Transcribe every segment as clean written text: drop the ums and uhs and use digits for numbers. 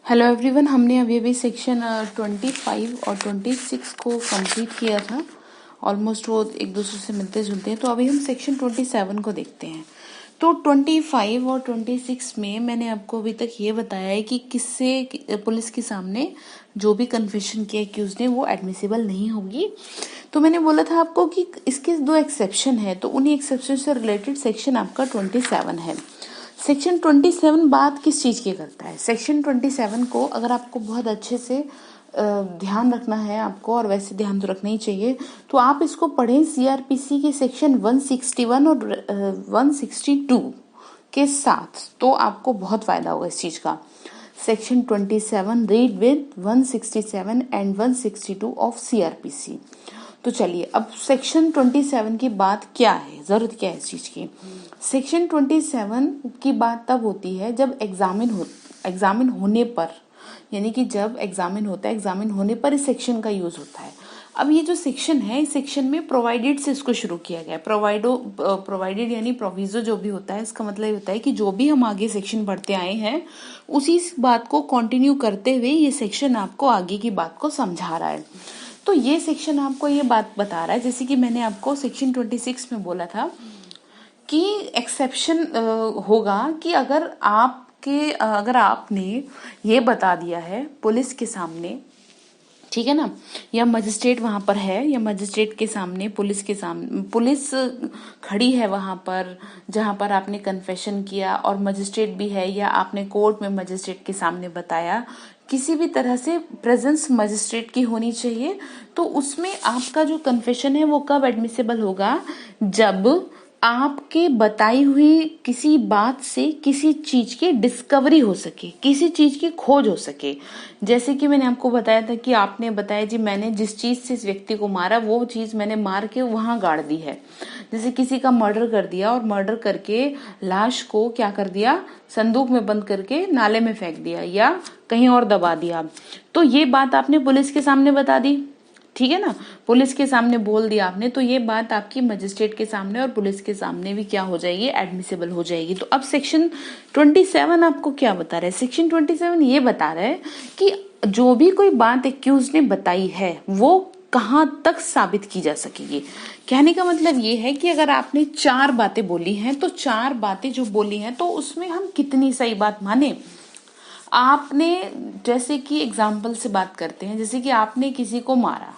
Hello everyone, हमने अभी अभी सेक्शन 25 और 26 को कंप्लीट किया था। ऑलमोस्ट वो एक दूसरे से मिलते जुलते हैं। तो अभी हम सेक्शन 27 को देखते हैं। तो 25 और 26 में मैंने आपको अभी तक ये बताया है कि किससे पुलिस के सामने जो भी कन्फेशन किया एक्यूज ने वो एडमिसिबल नहीं होगी। तो मैंने बोला था आपको कि इसके दो एक्सेप्शन है, तो उन्हीं एक्सेप्शन से रिलेटेड सेक्शन आपका 27 है। सेक्शन 27 बात किस चीज़ की करता है? सेक्शन 27 को अगर आपको बहुत अच्छे से ध्यान रखना है आपको, और वैसे ध्यान तो रखना ही चाहिए, तो आप इसको पढ़ें सीआरपीसी के सेक्शन 161 और 162 के साथ, तो आपको बहुत फायदा होगा इस चीज़ का। Section 27 read with 167 and 162 of CrPC. तो चलिए, अब सेक्शन 27 की बात क्या है, जरूरत क्या है इस चीज की। सेक्शन 27 की बात तब होती है जब एग्जामिन होने पर, यानी कि जब एग्जामिन होता है, एग्जामिन होने पर इस सेक्शन का यूज होता है। अब ये जो सेक्शन है, इस सेक्शन में प्रोवाइडेड से इसको शुरू किया गया है। प्रोवाइडेड यानी प्रोविजो जो भी होता है, इसका मतलब ये होता है कि जो भी हम आगे सेक्शन पढ़ते आए हैं उसी बात को कंटिन्यू करते हुए ये सेक्शन आपको आगे की बात को समझा रहा है। तो ये सेक्शन आपको ये बात बता रहा है, जैसे कि मैंने आपको सेक्शन 26 में बोला था कि एक्सेप्शन होगा कि अगर आपने ये बता दिया है पुलिस के सामने, ठीक है ना, या मजिस्ट्रेट वहां पर है, या मजिस्ट्रेट के सामने पुलिस खड़ी है वहां पर जहां पर आपने कन्फेशन किया, और मजिस्ट्रेट भी है, या आपने कोर्ट में मजिस्ट्रेट के सामने बताया, किसी भी तरह से प्रेजेंस मजिस्ट्रेट की होनी चाहिए। तो उसमें आपका जो कन्फेशन है वो कब एडमिसिबल होगा? जब आपके बताई हुई किसी बात से किसी चीज की डिस्कवरी हो सके, किसी चीज की खोज हो सके। जैसे कि मैंने आपको बताया था कि आपने बताया जी मैंने जिस चीज से इस व्यक्ति को मारा वो चीज मैंने मार के वहां गाड़ दी है। जैसे किसी का मर्डर कर दिया और मर्डर करके लाश को क्या कर दिया, संदूक में बंद करके नाले में फेंक दिया या कहीं और दबा दिया। तो ये बात आपने पुलिस के सामने बता दी, ठीक है ना, पुलिस के सामने बोल दिया आपने, तो ये बात आपकी मजिस्ट्रेट के सामने और पुलिस के सामने भी क्या हो जाएगी, एडमिसिबल हो जाएगी। तो अब सेक्शन 27 आपको क्या बता रहा है? सेक्शन 27 ये बता रहा है कि जो भी कोई बात एक्यूज ने बताई है वो कहाँ तक साबित की जा सकेगी। कहने का मतलब ये है कि अगर आपने 4 बातें बोली हैं, तो 4 बातें जो बोली हैं तो उसमें हम कितनी सही बात माने। आपने, जैसे कि एग्जाम्पल से बात करते हैं, जैसे कि आपने किसी को मारा,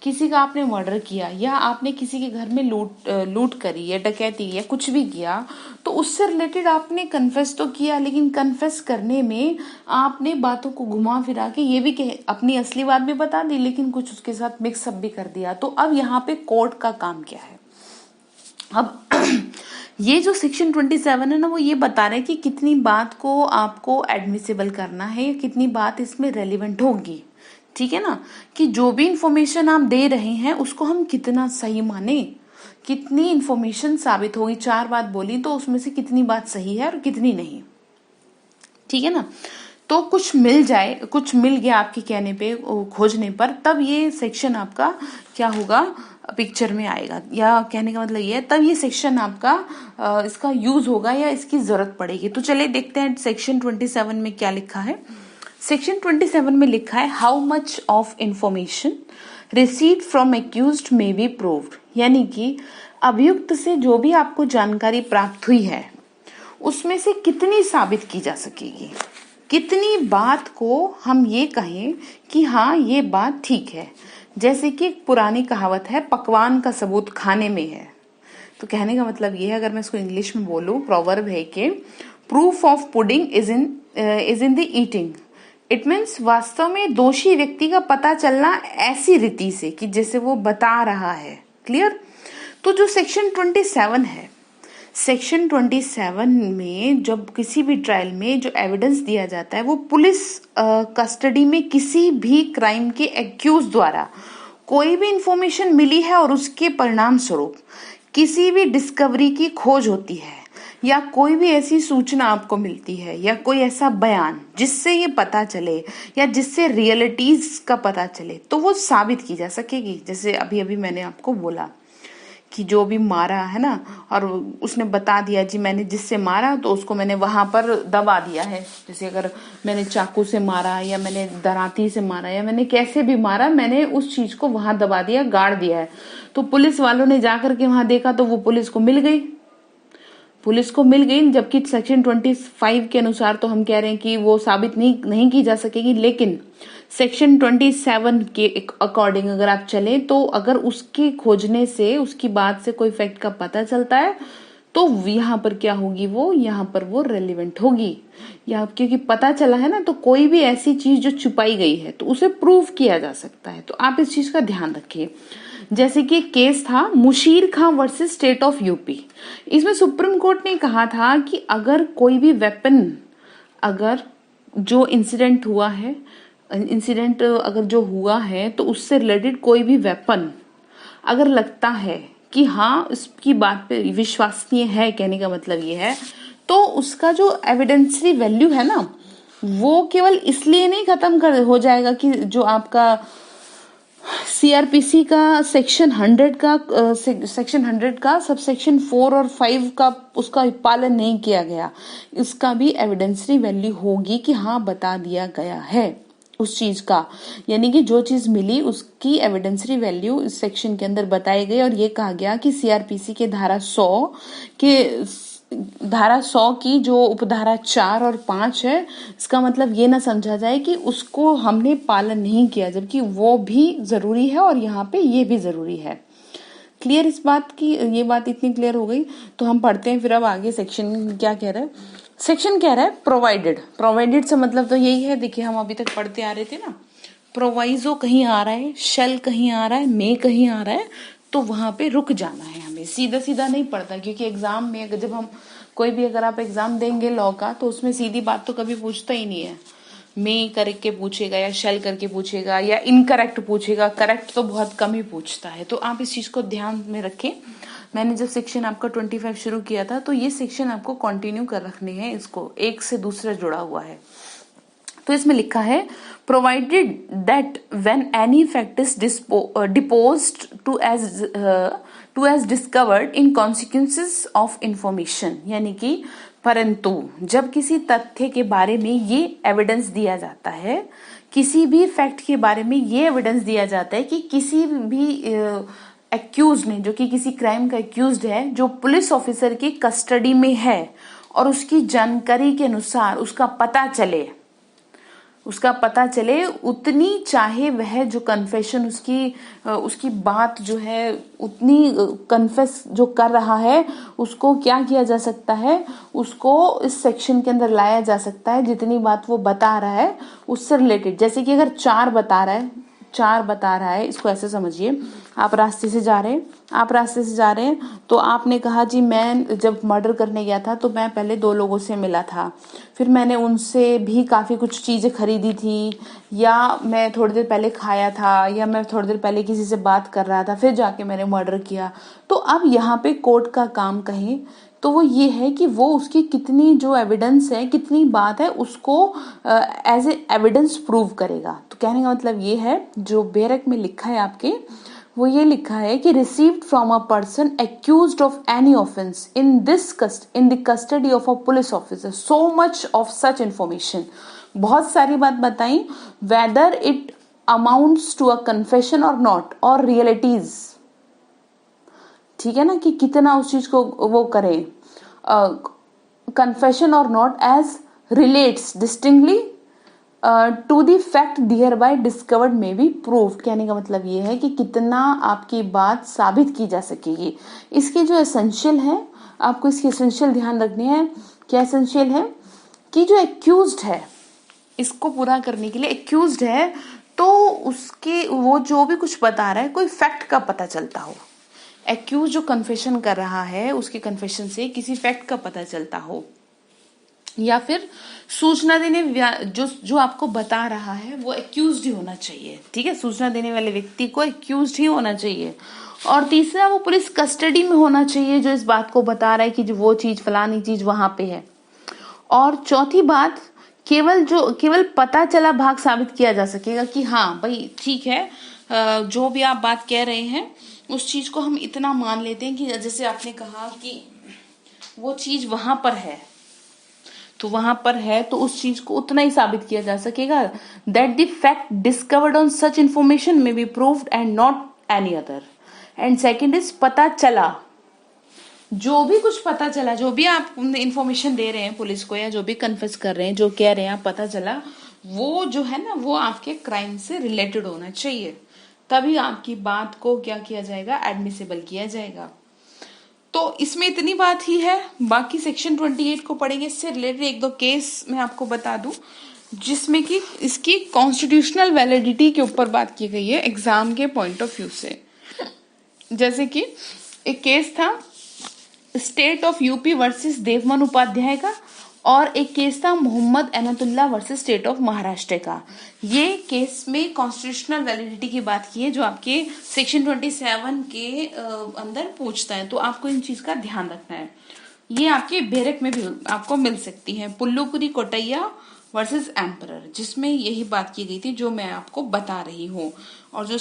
किसी का आपने मर्डर किया, या आपने किसी के घर में लूट करी या डकैती या कुछ भी किया, तो उससे रिलेटेड आपने कन्फेस तो किया, लेकिन कन्फेस करने में आपने बातों को घुमा फिरा के ये भी अपनी असली बात भी बता दी, लेकिन कुछ उसके साथ मिक्सअप भी कर दिया। तो अब यहाँ पे कोर्ट का काम क्या है? अब ये जो सेक्शन 27 है ना, वो ये बता रहा है कि कितनी बात को आपको एडमिसिबल करना है, या कितनी बात इसमें रेलिवेंट होगी, ठीक है ना, कि जो भी इंफॉर्मेशन आप दे रहे हैं उसको हम कितना सही माने, कितनी इंफॉर्मेशन साबित होगी। 4 बात बोली तो उसमें से कितनी बात सही है और कितनी नहीं, ठीक है ना। तो कुछ मिल जाए, कुछ मिल गया आपके कहने पे, खोजने पर, तब ये सेक्शन आपका क्या होगा, पिक्चर में आएगा। या कहने का मतलब ये है, तब ये सेक्शन आपका इसका यूज होगा या इसकी जरूरत पड़ेगी। तो चलिए देखते हैं सेक्शन 27 में क्या लिखा है। सेक्शन 27 में लिखा है, how much of information received from accused may be proved, यानी कि अभियुक्त से जो भी आपको जानकारी प्राप्त हुई है उसमें से कितनी साबित की जा सकेगी, कितनी बात को हम ये कहें कि हाँ ये बात ठीक है। जैसे कि एक पुरानी कहावत है, पकवान का सबूत खाने में है। तो कहने का मतलब ये है, अगर मैं इसको इंग्लिश में बोलूं, प्रोवर्ब है कि proof of pudding is in the eating. It means वास्तव में दोषी व्यक्ति का पता चलना ऐसी रीति से कि जैसे वो बता रहा है। क्लियर? तो जो सेक्शन 27 है, सेक्शन 27 में जब किसी भी ट्रायल में जो एविडेंस दिया जाता है वो पुलिस कस्टडी में किसी भी क्राइम के एक्यूज द्वारा कोई भी इंफॉर्मेशन मिली है और उसके परिणाम स्वरूप किसी भी डिस्कवरी की खोज होती है, या कोई भी ऐसी सूचना आपको मिलती है, या कोई ऐसा बयान जिससे ये पता चले या जिससे रियलिटीज का पता चले, तो वो साबित की जा सकेगी। जैसे अभी अभी मैंने आपको बोला कि जो भी मारा है ना, और उसने बता दिया जी मैंने जिससे मारा तो उसको मैंने वहां पर दबा दिया है। जैसे अगर मैंने चाकू से मारा या मैंने दराती से मारा या मैंने कैसे भी मारा, मैंने उस चीज को वहां दबा दिया, गाड़ दिया है। तो पुलिस वालों ने जाकर के वहां देखा तो वो पुलिस को मिल गई, जबकि सेक्शन 25 के अनुसार तो हम कह रहे हैं कि वो साबित नहीं की जा सकेगी। लेकिन सेक्शन 27 के अकॉर्डिंग अगर आप चले तो अगर उसके खोजने से, उसकी बात से कोई फैक्ट का पता चलता है तो यहाँ पर क्या होगी, वो यहाँ पर वो रेलिवेंट होगी। या क्योंकि पता चला है ना, तो कोई भी ऐसी चीज जो छुपाई गई है तो उसे प्रूव किया जा सकता है। तो आप इस चीज का ध्यान रखिए। जैसे कि केस था मुशीर खां वर्सेस स्टेट ऑफ यूपी। इसमें सुप्रीम कोर्ट ने कहा था कि अगर कोई भी वेपन, अगर जो इंसिडेंट हुआ है, इंसिडेंट अगर जो हुआ है तो उससे रिलेटेड कोई भी वेपन अगर लगता है कि हाँ इसकी बात पे विश्वसनीय है, कहने का मतलब ये है, तो उसका जो एविडेंसरी वैल्यू है ना, वो केवल इसलिए नहीं खत्म हो जाएगा कि जो आपका सीआरपीसी का सेक्शन 100 का सबसेक्शन 4 और 5 का उसका पालन नहीं किया गया, इसका भी एविडेंसरी वैल्यू होगी कि हाँ बता दिया गया है उस चीज का। यानी कि जो चीज मिली उसकी एविडेंसरी वैल्यू इस सेक्शन के अंदर बताई गई। और ये कहा गया कि सीआरपीसी के धारा 100 की जो उपधारा 4 और 5 है, इसका मतलब ये ना समझा जाए कि उसको हमने पालन नहीं किया, जबकि वो भी जरूरी है और यहाँ पे ये भी जरूरी है। क्लियर इस बात की, ये बात इतनी क्लियर हो गई। तो हम पढ़ते हैं फिर अब आगे सेक्शन क्या कह रहा है। सेक्शन कह रहा है प्रोवाइडेड से मतलब तो यही है, देखिए हम अभी तक पढ़ते आ रहे थे ना, प्रोवाइजो कहीं आ रहा है, शेल कहीं आ रहा है, मे कहीं आ रहा है, तो वहां पे रुक जाना है हमें, सीधा सीधा नहीं पढ़ता। क्योंकि एग्जाम में अगर जब हम कोई भी अगर आप एग्जाम देंगे लॉ का, तो उसमें सीधी बात तो कभी पूछता ही नहीं है, मे करके पूछेगा या शेल करके पूछेगा या इनकरेक्ट पूछेगा, करेक्ट तो बहुत कम ही पूछता है। तो आप इस चीज को ध्यान में रखें। मैंने जब सेक्शन आपका 25 शुरू किया था तो ये सेक्शन आपको कंटिन्यू कर रखने हैं, इसको एक से दूसरा जुड़ा हुआ है। तो इसमें लिखा है provided that when any fact is deposed to as discovered in consequences of information, यानी कि परंतु जब किसी तथ्य के बारे में ये एविडेंस दिया जाता है, किसी भी फैक्ट के बारे में ये एविडेंस दिया जाता है कि किसी भी एक्यूज ने, जो कि किसी क्राइम का एक्यूज्ड है, जो पुलिस ऑफिसर की कस्टडी में है और उसकी जानकारी के अनुसार उसका पता चले उतनी, चाहे वह जो कन्फेशन उसकी बात जो है उतनी कन्फेस जो कर रहा है, उसको क्या किया जा सकता है, उसको इस सेक्शन के अंदर लाया जा सकता है जितनी बात वो बता रहा है उससे रिलेटेड। जैसे कि अगर 4 बता रहा है, इसको ऐसे समझिए, आप रास्ते से जा रहे हैं तो आपने कहा जी मैं जब मर्डर करने गया था तो मैं पहले 2 लोगों से मिला था, फिर मैंने उनसे भी काफी कुछ चीजें खरीदी थी, या मैं थोड़ी देर पहले खाया था, या मैं थोड़ी देर पहले किसी से बात कर रहा था, फिर जाके मैंने मर्डर किया। तो अब यहाँ पे कोर्ट का काम कहें तो वो ये है कि वो उसकी कितनी जो एविडेंस है, कितनी बात है, उसको एज ए एविडेंस प्रूव करेगा। तो कहने का मतलब ये है, जो बेरक में लिखा है आपके, वो ये लिखा है कि received from a person accused of any offence in the custody of a police officer so much of such information, बहुत सारी बात बताई, whether it amounts to a confession or not, और रियलिटीज, ठीक है ना, कि कितना उस चीज को वो करे, confession or not, as relates distinctly to the fact thereby discovered may be proved. कहने का मतलब ये है कि कितना आपकी बात साबित की जा सकेगी। इसके जो एसेंशियल है, आपको इसकी एसेंशियल ध्यान रखनी है। क्या एसेंशियल है कि जो एक्यूज्ड है, इसको पूरा करने के लिए एक्यूज्ड है तो उसके वो जो भी कुछ बता रहा है कोई फैक्ट का पता चलता हो, एक्यूज जो कन्फेशन कर रहा है उसके कन्फेशन से किसी फैक्ट का पता चलता हो, या फिर सूचना देने जो आपको बता रहा है वो एक्यूज्ड ही होना चाहिए, ठीक है, सूचना देने वाले व्यक्ति को एक्यूज्ड ही होना चाहिए। और तीसरा, वो पुलिस कस्टडी में होना चाहिए जो इस बात को बता रहा है कि जो वो चीज फलानी चीज वहां पे है। और चौथी बात, केवल पता चला भाग साबित किया जा सकेगा कि हाँ भाई ठीक है, जो भी आप बात कह रहे हैं उस चीज को हम इतना मान लेते हैं कि जैसे आपने कहा कि वो चीज वहां पर है, तो वहां पर है तो उस चीज को उतना ही साबित किया जा सकेगा। That the fact discovered on such information may be proved and not any other. And second is पता चला, जो भी कुछ पता चला, जो भी आप इंफॉर्मेशन दे रहे हैं पुलिस को या जो भी कन्फेस कर रहे हैं, जो कह रहे हैं आप पता चला, वो जो है ना वो आपके क्राइम से रिलेटेड होना चाहिए, तभी आपकी बात को क्या किया जाएगा, एडमिसिबल किया जाएगा। तो इसमें इतनी बात ही है, बाकी सेक्शन 28 को पढ़ेंगे। इससे रिलेटेड एक दो केस मैं आपको बता दूं जिसमें कि इसकी कॉन्स्टिट्यूशनल वैलिडिटी के ऊपर बात की गई है एग्जाम के पॉइंट ऑफ व्यू से। जैसे कि एक केस था state of UP versus Devman Upadhyay का, और एक केस था Mohammad Antulla versus state of Maharashtra का। ये केस में कॉन्स्टिट्यूशनल वैलिडिटी की बात की है जो आपके सेक्शन 27 के अंदर पूछता है, तो आपको इन चीज का ध्यान रखना है। ये आपके बेरक में भी आपको मिल सकती है, पुल्लुपुरी कोटैया वर्सेस एम्परर, जिसमें यही बात की गई थी जो मैं आपको बता रही हूँ। और जो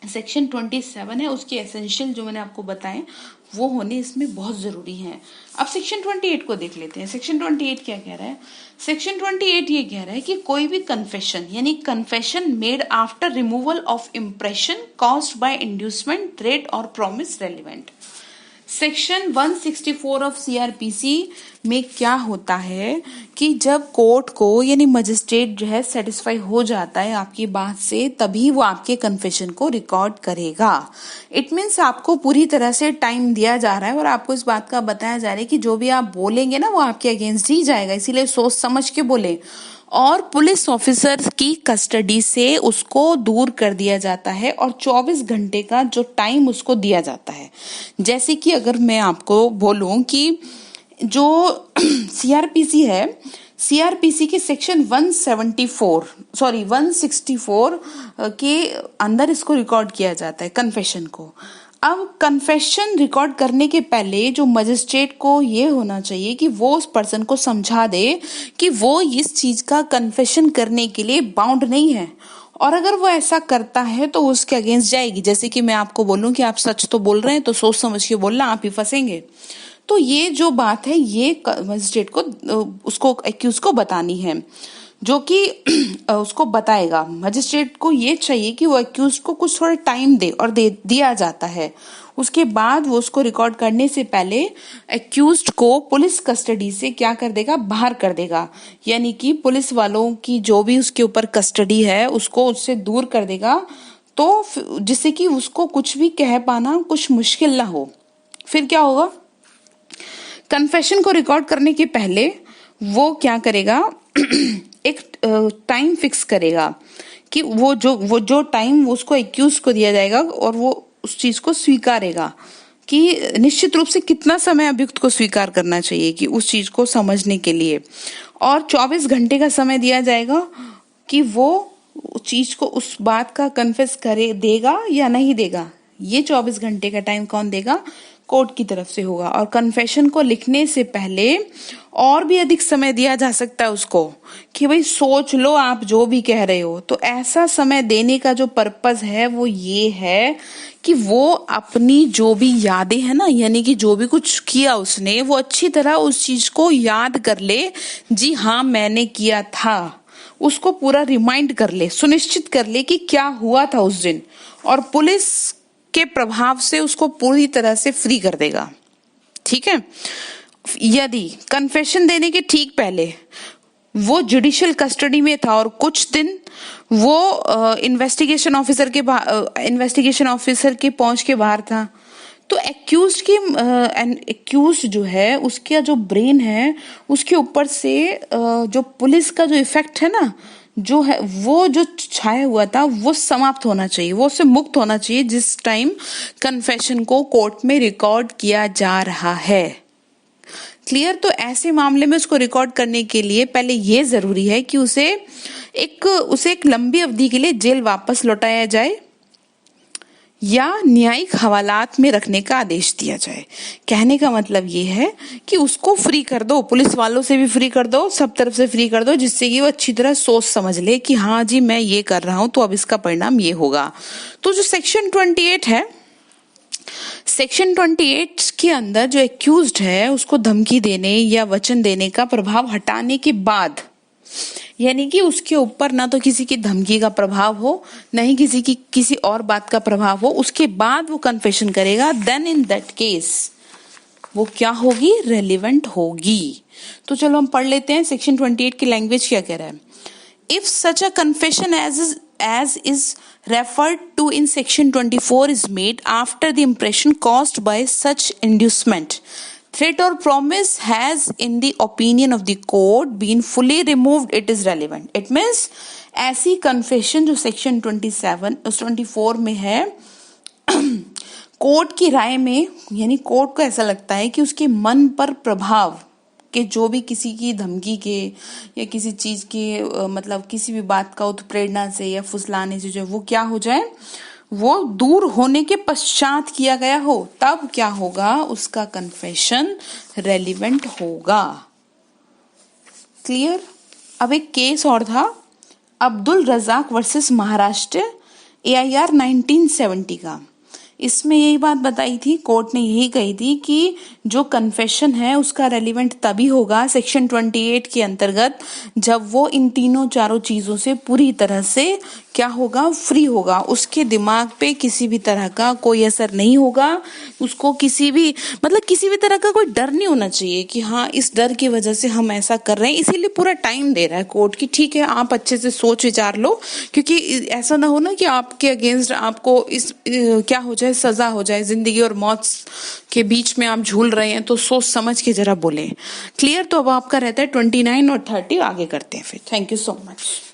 सेक्शन 27 है उसके एसेंशियल जो मैंने आपको बताए वो होने इसमें बहुत जरूरी है। अब सेक्शन 28 को देख लेते हैं। सेक्शन 28 क्या कह रहा है? सेक्शन 28 ये कह रहा है कि कोई भी कन्फेशन यानी confession made after removal of impression caused by inducement, threat और promise relevant. Section 164 of CrPC में क्या होता है कि जब कोर्ट को यानी मजिस्ट्रेट जो है सेटिस्फाई हो जाता है आपकी बात से, तभी वो आपके कन्फेशन को रिकॉर्ड करेगा। इट मीन्स आपको पूरी तरह से टाइम दिया जा रहा है और आपको इस बात का बताया जा रहा है कि जो भी आप बोलेंगे ना वो आपके अगेंस्ट ही जाएगा, इसीलिए सोच समझ के बोले। और पुलिस ऑफिसर की कस्टडी से उसको दूर कर दिया जाता है और 24 घंटे का जो टाइम उसको दिया जाता है। जैसे कि अगर मैं आपको बोलूं कि जो सीआरपीसी है, सीआरपीसी के सेक्शन 164 के अंदर इसको रिकॉर्ड किया जाता है कन्फेशन को। अब कन्फेशन रिकॉर्ड करने के पहले जो मजिस्ट्रेट को ये होना चाहिए कि वो उस पर्सन को समझा दे कि वो इस चीज का कन्फेशन करने के लिए बाउंड नहीं है, और अगर वो ऐसा करता है तो उसके अगेंस्ट जाएगी। जैसे कि मैं आपको बोलूं कि आप सच तो बोल रहे हैं तो सोच समझ के बोलना, आप ही फंसेंगे। तो ये जो बात है ये मजिस्ट्रेट को उसको एक्यूज को बतानी है, जो कि उसको बताएगा। मजिस्ट्रेट को ये चाहिए कि वो एक्यूज को कुछ थोड़ा टाइम दे, और दिया जाता है। उसके बाद वो उसको रिकॉर्ड करने से पहले एक्यूज्ड को पुलिस कस्टडी से क्या कर देगा, बाहर कर देगा। यानी कि पुलिस वालों की जो भी उसके ऊपर कस्टडी है उसको उससे दूर कर देगा, तो जिससे कि उसको कुछ भी कह पाना कुछ मुश्किल ना हो। फिर क्या होगा, कन्फेशन को रिकॉर्ड करने के पहले वो क्या करेगा, एक टाइम फिक्स करेगा कि वो जो टाइम उसको एक्यूज को दिया जाएगा और वो उस चीज को स्वीकारेगा कि निश्चित रूप से कितना समय अभियुक्त को स्वीकार करना चाहिए कि उस चीज को समझने के लिए, और 24 घंटे का समय दिया जाएगा कि वो चीज को उस बात का कन्फेस करे, देगा या नहीं देगा। ये 24 घंटे का टाइम कौन देगा, कोर्ट की तरफ से होगा। और कन्फेशन को लिखने से पहले और भी अधिक समय दिया जा सकता है उसको कि भाई सोच लो आप जो भी कह रहे हो। तो ऐसा समय देने का जो पर्पस है वो ये है कि वो अपनी जो भी यादें है ना, यानी कि जो भी कुछ किया उसने, वो अच्छी तरह उस चीज को याद कर ले। जी हाँ मैंने किया था, उसको पूरा रिमाइंड कर ले, सुनिश्चित कर ले कि क्या हुआ था उस दिन, और पुलिस के प्रभाव से उसको पूरी तरह से फ्री कर देगा। ठीक है। यदि कन्फेशन देने के ठीक पहले वो जुडिशियल कस्टडी में था और कुछ दिन वो इन्वेस्टिगेशन ऑफिसर के पहुंच के बाहर था, तो एक्यूज जो है उसका जो ब्रेन है उसके ऊपर से जो पुलिस का जो इफेक्ट है ना, जो है वो जो छाया हुआ था वो समाप्त होना चाहिए, वो उससे मुक्त होना चाहिए जिस टाइम कन्फेशन को कोर्ट में रिकॉर्ड किया जा रहा है। क्लियर। तो ऐसे मामले में उसको रिकॉर्ड करने के लिए पहले ये जरूरी है कि उसे एक लंबी अवधि के लिए जेल वापस लौटाया जाए, या न्यायिक हवालात में रखने का आदेश दिया जाए। कहने का मतलब ये है कि उसको फ्री कर दो, पुलिस वालों से भी फ्री कर दो, सब तरफ से फ्री कर दो, जिससे कि वो अच्छी तरह सोच समझ ले कि हाँ जी मैं ये कर रहा हूं तो अब इसका परिणाम ये होगा। तो जो सेक्शन 28 है, सेक्शन 28 के अंदर जो एक्यूज्ड है उसको धमकी देने या वचन देने का प्रभाव हटाने के बाद, यानी कि उसके ऊपर ना तो किसी की धमकी का प्रभाव हो, ना ही किसी और बात का प्रभाव हो, उसके बाद वो कन्फेशन करेगा, देन इन दैट केस वो क्या होगी, रेलिवेंट होगी। तो चलो हम पढ़ लेते हैं सेक्शन 28 की लैंग्वेज क्या कह रहा है। If such a confession as is referred to in section 24 is made after the impression caused by such inducement, threat or promise has in the opinion of the court been fully removed, it is relevant. It means ऐसी confession जो section 24 में है, court की राय में, यानी court को ऐसा लगता है कि उसके मन पर प्रभाव कि जो भी किसी की धमकी के या किसी चीज के मतलब किसी भी बात का उत्प्रेरणा से या फुसलाने से जो वो क्या हो जाए, वो दूर होने के पश्चात किया गया हो, तब क्या होगा, उसका कन्फेशन रेलिवेंट होगा। क्लियर। अब एक केस और था, अब्दुल रजाक वर्सेस महाराष्ट्र, AIR 1970 का। इसमें यही बात बताई थी, कोर्ट ने यही कही थी कि जो कन्फेशन है उसका रेलिवेंट तभी होगा सेक्शन 28 के अंतर्गत जब वो इन तीनों चारों चीजों से पूरी तरह से क्या होगा, फ्री होगा, उसके दिमाग पे किसी भी तरह का कोई असर नहीं होगा, उसको किसी भी तरह का कोई डर नहीं होना चाहिए कि हाँ इस डर की वजह से हम ऐसा कर रहे हैं। इसीलिए पूरा टाइम दे रहा है कोर्ट की, ठीक है आप अच्छे से सोच विचार लो, क्योंकि ऐसा ना हो ना कि आपके अगेंस्ट आपको इस क्या हो जाए, सजा हो जाए, जिंदगी और मौत के बीच में आप झूल रहे हैं, तो सोच समझ के जरा बोले। क्लियर। तो अब आपका रहता है 29 और 30, आगे करते हैं फिर। Thank you so much.